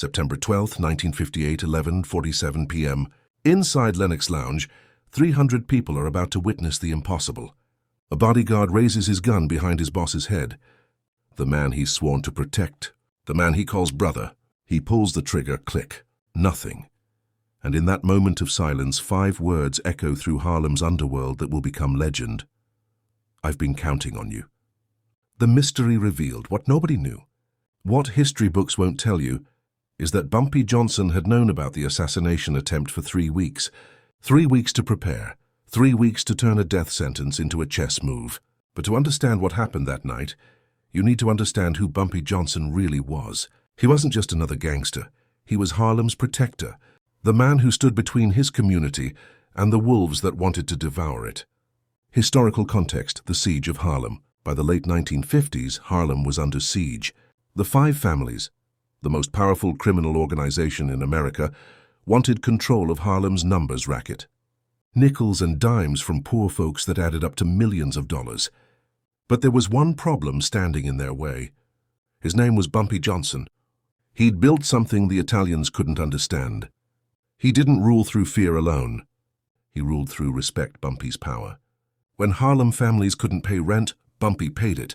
September 12, 1958, 11:47 p.m. Inside Lennox Lounge, 300 people are about to witness the impossible. A bodyguard raises his gun behind his boss's head. The man he's sworn to protect, the man he calls brother. He pulls the trigger, click, nothing. And in that moment of silence, 5 words echo through Harlem's underworld that will become legend. I've been counting on you. The mystery revealed, what nobody knew, what history books won't tell you, is that Bumpy Johnson had known about the assassination attempt for 3 weeks. 3 weeks to prepare, 3 weeks to turn a death sentence into a chess move. But to understand what happened that night, you need to understand who Bumpy Johnson really was. He wasn't just another gangster. He was Harlem's protector, the man who stood between his community and the wolves that wanted to devour it. Historical context: the Siege of Harlem. By the late 1950s, Harlem was under siege. The 5 families, the most powerful criminal organization in America, wanted control of Harlem's numbers racket. Nickels and dimes from poor folks that added up to millions of dollars. But there was one problem standing in their way. His name was Bumpy Johnson. He'd built something the Italians couldn't understand. He didn't rule through fear alone. He ruled through respect Bumpy's power. When Harlem families couldn't pay rent, Bumpy paid it.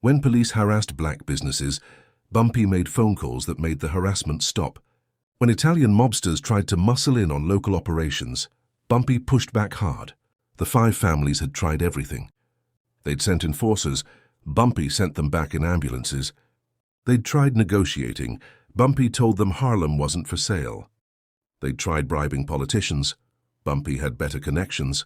When police harassed black businesses, Bumpy made phone calls that made the harassment stop. When Italian mobsters tried to muscle in on local operations, Bumpy pushed back hard. The 5 families had tried everything. They'd sent enforcers. Bumpy sent them back in ambulances. They'd tried negotiating. Bumpy told them Harlem wasn't for sale. They'd tried bribing politicians. Bumpy had better connections.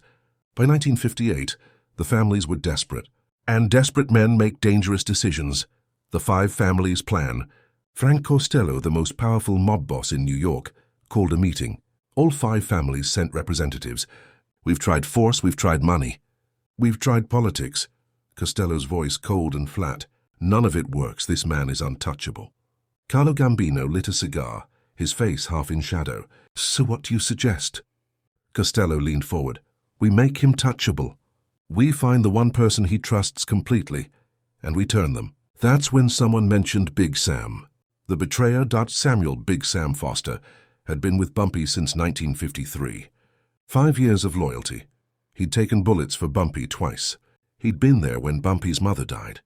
By 1958, the families were desperate. And desperate men make dangerous decisions. The 5 families' plan. Frank Costello, the most powerful mob boss in New York, called a meeting. All 5 families sent representatives. We've tried force, we've tried money. We've tried politics. Costello's voice cold and flat. None of it works, this man is untouchable. Carlo Gambino lit a cigar, his face half in shadow. So what do you suggest? Costello leaned forward. We make him touchable. We find the one person he trusts completely, and we turn them. That's when someone mentioned Big Sam. The betrayer, Samuel Big Sam Foster, had been with Bumpy since 1953. 5 years of loyalty. He'd taken bullets for Bumpy twice. He'd been there when Bumpy's mother died.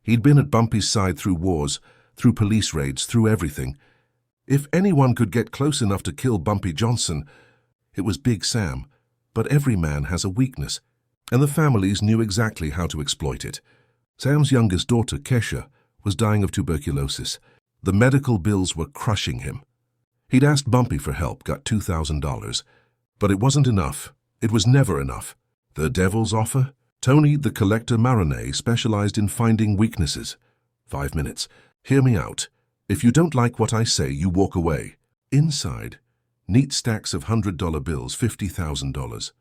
He'd been at Bumpy's side through wars, through police raids, through everything. If anyone could get close enough to kill Bumpy Johnson, it was Big Sam. But every man has a weakness, and the families knew exactly how to exploit it. Sam's youngest daughter, Kesha, was dying of tuberculosis. The medical bills were crushing him. He'd asked Bumpy for help, got $2,000. But it wasn't enough. It was never enough. The devil's offer? Tony, the collector Maroney, specialized in finding weaknesses. 5 minutes. Hear me out. If you don't like what I say, you walk away. Inside, neat stacks of $100 bills, $50,000.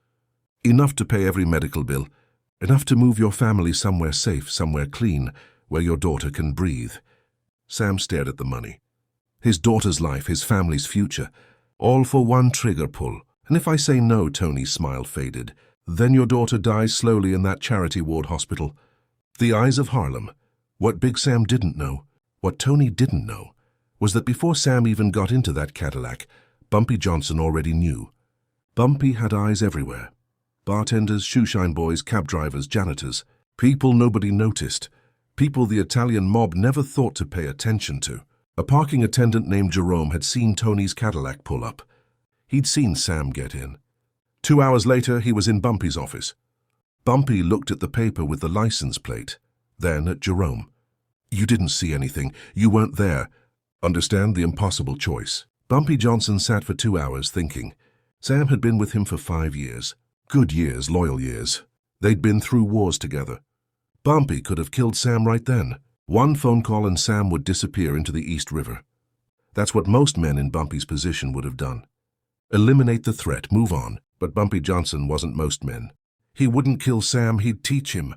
Enough to pay every medical bill. Enough to move your family somewhere safe, somewhere clean, where your daughter can breathe. Sam stared at the money. His daughter's life, his family's future. All for one trigger pull. And if I say no, Tony's smile faded, then your daughter dies slowly in that charity ward hospital. The eyes of Harlem. What Big Sam didn't know, what Tony didn't know, was that before Sam even got into that Cadillac, Bumpy Johnson already knew. Bumpy had eyes everywhere. Bartenders, shoeshine boys, cab drivers, janitors. People nobody noticed. People the Italian mob never thought to pay attention to. A parking attendant named Jerome had seen Tony's Cadillac pull up. He'd seen Sam get in. 2 hours later, he was in Bumpy's office. Bumpy looked at the paper with the license plate, then at Jerome. You didn't see anything. You weren't there. Understand the impossible choice. Bumpy Johnson sat for 2 hours thinking. Sam had been with him for 5 years. Good years, loyal years. They'd been through wars together. Bumpy could have killed Sam right then. One phone call and Sam would disappear into the East River. That's what most men in Bumpy's position would have done. Eliminate the threat, move on. But Bumpy Johnson wasn't most men. He wouldn't kill Sam, he'd teach him.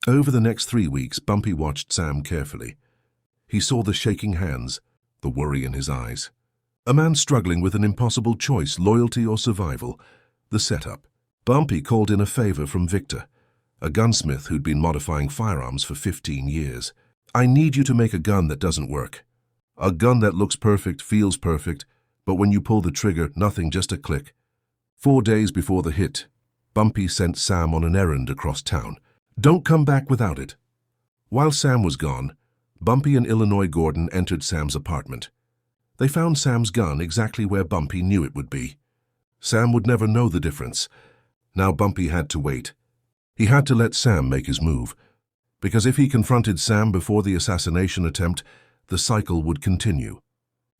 Over the next 3 weeks, Bumpy watched Sam carefully. He saw the shaking hands, the worry in his eyes. A man struggling with an impossible choice, loyalty or survival. The setup. Bumpy called in a favor from Victor, a gunsmith who'd been modifying firearms for 15 years. I need you to make a gun that doesn't work. A gun that looks perfect, feels perfect, but when you pull the trigger, nothing, just a click. 4 days before the hit, Bumpy sent Sam on an errand across town. Don't come back without it. While Sam was gone, Bumpy and Illinois Gordon entered Sam's apartment. They found Sam's gun exactly where Bumpy knew it would be. Sam would never know the difference. Now Bumpy had to wait. He had to let Sam make his move, because if he confronted Sam before the assassination attempt, the cycle would continue.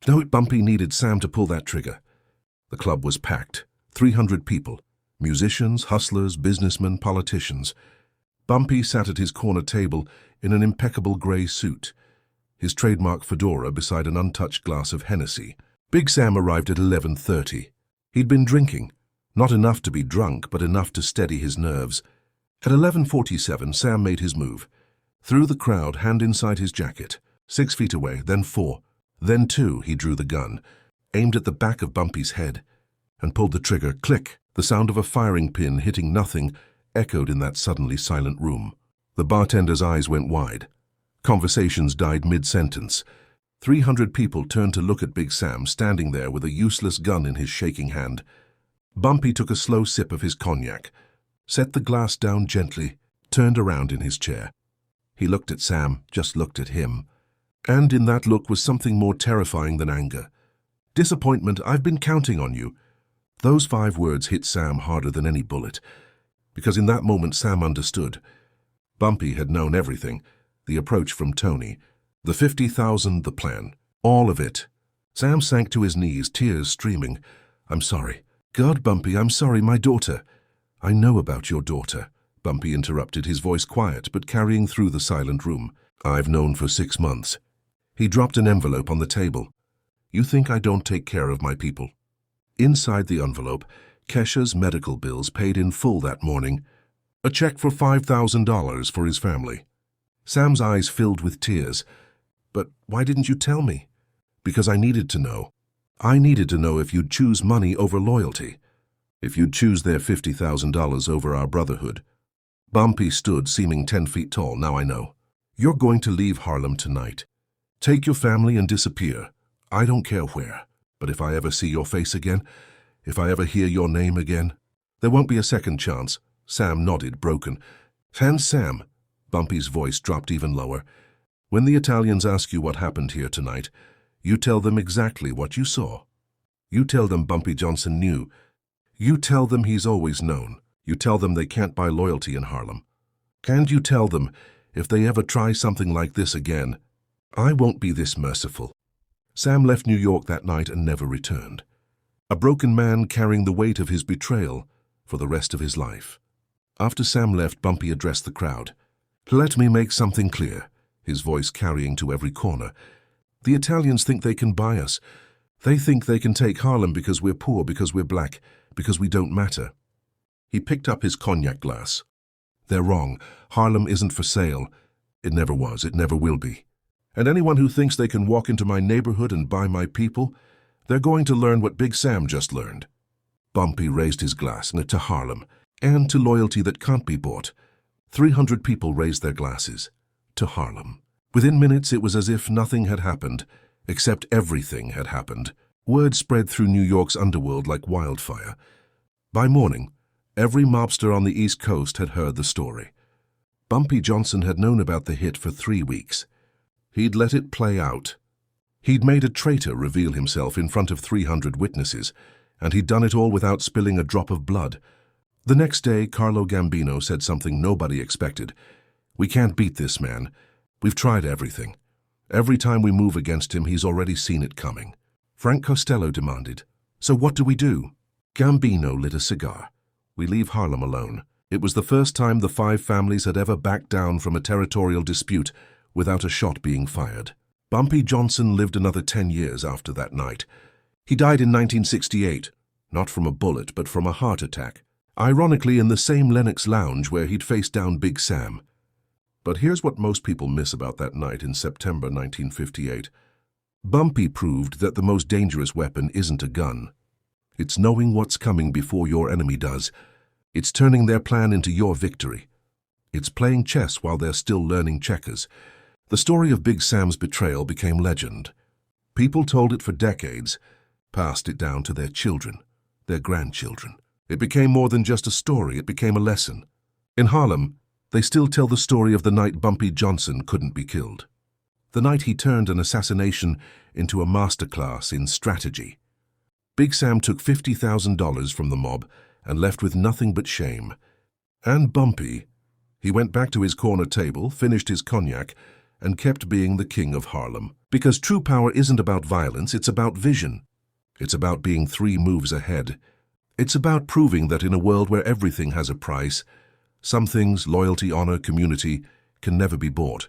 No, Bumpy needed Sam to pull that trigger. The club was packed, 300 people, musicians, hustlers, businessmen, politicians. Bumpy sat at his corner table in an impeccable grey suit, his trademark fedora beside an untouched glass of Hennessy. Big Sam arrived at 11:30. He'd been drinking, not enough to be drunk, but enough to steady his nerves. At 11:47, Sam made his move. Through the crowd, hand inside his jacket. 6 feet away, then 4, then 2, he drew the gun, aimed at the back of Bumpy's head, and pulled the trigger. Click! The sound of a firing pin hitting nothing echoed in that suddenly silent room. The bartender's eyes went wide. Conversations died mid-sentence. 300 people turned to look at Big Sam standing there with a useless gun in his shaking hand. Bumpy took a slow sip of his cognac, set the glass down gently, turned around in his chair. He looked at Sam, just looked at him. And in that look was something more terrifying than anger. Disappointment. I've been counting on you. Those 5 words hit Sam harder than any bullet, because in that moment Sam understood. Bumpy had known everything, the approach from Tony, the 50,000, the plan, all of it. Sam sank to his knees, tears streaming. I'm sorry. God, Bumpy, I'm sorry, my daughter. I know about your daughter, Bumpy interrupted, his voice quiet but carrying through the silent room. I've known for 6 months. He dropped an envelope on the table. You think I don't take care of my people? Inside the envelope, Kesha's medical bills paid in full that morning. A check for $5,000 for his family. Sam's eyes filled with tears. But why didn't you tell me? Because I needed to know. I needed to know if you'd choose money over loyalty. If you'd choose their $50,000 over our brotherhood. Bumpy stood, seeming 10 feet tall. Now I know. You're going to leave Harlem tonight. Take your family and disappear. I don't care where. But if I ever see your face again, if I ever hear your name again, there won't be a second chance. Sam nodded, broken. And Sam, Bumpy's voice dropped even lower. When the Italians ask you what happened here tonight, you tell them exactly what you saw. You tell them Bumpy Johnson knew. You tell them he's always known. You tell them they can't buy loyalty in Harlem. And you tell them, if they ever try something like this again, I won't be this merciful. Sam left New York that night and never returned. A broken man carrying the weight of his betrayal for the rest of his life. After Sam left, Bumpy addressed the crowd. Let me make something clear, his voice carrying to every corner. The Italians think they can buy us. They think they can take Harlem because we're poor, because we're black, because we don't matter. He picked up his cognac glass. They're wrong. Harlem isn't for sale. It never was. It never will be. And anyone who thinks they can walk into my neighborhood and buy my people, they're going to learn what Big Sam just learned. Bumpy raised his glass to Harlem, and to loyalty that can't be bought. 300 people raised their glasses. To Harlem. Within minutes it was as if nothing had happened, except everything had happened. Word spread through New York's underworld like wildfire. By morning, every mobster on the East Coast had heard the story. Bumpy Johnson had known about the hit for 3 weeks. He'd let it play out. He'd made a traitor reveal himself in front of 300 witnesses, and he'd done it all without spilling a drop of blood. The next day, Carlo Gambino said something nobody expected. We can't beat this man. We've tried everything. Every time we move against him, he's already seen it coming. Frank Costello demanded. So what do? Gambino lit a cigar. We leave Harlem alone. It was the first time the 5 families had ever backed down from a territorial dispute without a shot being fired. Bumpy Johnson lived another 10 years after that night. He died in 1968, not from a bullet, but from a heart attack. Ironically, in the same Lennox Lounge where he'd faced down Big Sam. But here's what most people miss about that night in September 1958. Bumpy proved that the most dangerous weapon isn't a gun. It's knowing what's coming before your enemy does. It's turning their plan into your victory. It's playing chess while they're still learning checkers. The story of Big Sam's betrayal became legend. People told it for decades, passed it down to their children, their grandchildren. It became more than just a story, it became a lesson. In Harlem, they still tell the story of the night Bumpy Johnson couldn't be killed. The night he turned an assassination into a masterclass in strategy. Big Sam took $50,000 from the mob and left with nothing but shame. And Bumpy, he went back to his corner table, finished his cognac, and kept being the king of Harlem. Because true power isn't about violence, it's about vision. It's about being 3 moves ahead. It's about proving that in a world where everything has a price, some things, loyalty, honor, community, can never be bought.